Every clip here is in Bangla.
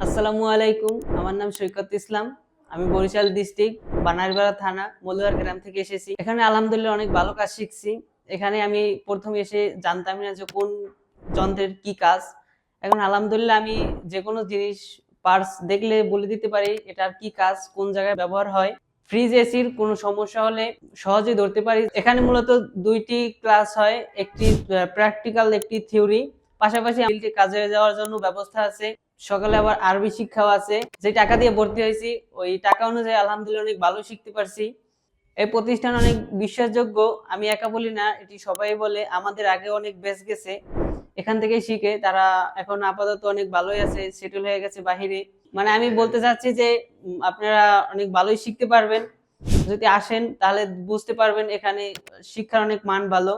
আসসালামু আলাইকুম। আমার নাম সৈকত ইসলাম। আমি বরিশাল ডিস্ট্রিক্ট বানারীপাড়া থানা মলুয়ার গ্রাম থেকে এসেছি। এখানে আলহামদুলিল্লাহ অনেক ভালো কাজ শিখছি। এখানে আমি প্রথম এসে জানতামই না যে কোন যন্ত্রের কি কাজ। এখন আলহামদুলিল্লাহ আমি যেকোনো জিনিস পার্টস দেখলে বলে দিতে পারি এটার কি কাজ, কোন জায়গায় ব্যবহার হয়। ফ্রিজ এসির কোনো সমস্যা হলে সহজেই ধরতে পারি। এখানে মূলত ২টি ক্লাস হয়, একটি প্র্যাকটিক্যাল, একটি থিওরি। পাশাপাশি ফিল্ডে কাজে যাওয়ার জন্য ব্যবস্থা আছে। সকালে আবার আরবি শিক্ষাও আছে। যে টাকা দিয়ে ভর্তি হয়েছি ওই টাকা অনুযায়ী আলহামদুলিল্লাহ অনেক ভালো শিখতে পারছি। এই প্রতিষ্ঠান অনেক বিশ্বাসযোগ্য। আমি একা বলি না, এটি সবাই বলে। আমাদের আগে অনেক ব্যাচ গেছে এখান থেকে শিখে, তারা এখন আপাতত অনেক ভালোই আছে, সেটেল হয়ে গেছে বাহিরে। মানে আমি বলতে চাচ্ছি যে আপনারা অনেক ভালোই শিখতে পারবেন। যদি আসেন তাহলে বুঝতে পারবেন এখানে শিক্ষার অনেক মান ভালো।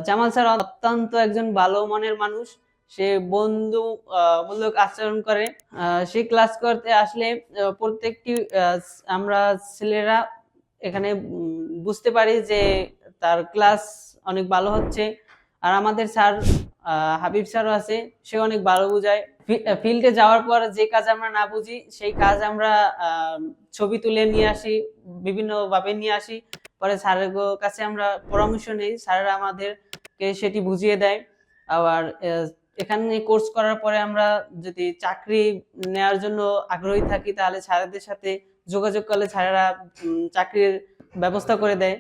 জামাল স্যার অত্যন্ত একজন ভালো মনের মানুষ। সে বন্ধু মূলক আচরণ করে। সে ক্লাস করতে আসলে প্রত্যেকটি আমরা ছেলেরা এখানে বুঝতে পারি যে তার ক্লাস অনেক ভালো হচ্ছে। আর আমাদের স্যার হাবিব স্যারও আছে, সে অনেক ভালো বোঝায়। ফিল্ডে যাওয়ার পর যে কাজ আমরা না বুঝি সেই কাজ আমরা ছবি তুলে নিয়ে আসি, বিভিন্ন ভাবে নিয়ে আসি। পরে স্যারের কাছে আমরা পরামর্শ নেই, স্যারেরা আমাদেরকে সেটি বুঝিয়ে দেয়। আবার এখানে কোর্স করার পরে আমরা যদি চাকরি নেওয়ার জন্য আগ্রহী থাকি তাহলে স্যারেদের সাথে যোগাযোগ করলে স্যারেরা চাকরির ব্যবস্থা করে দেয়।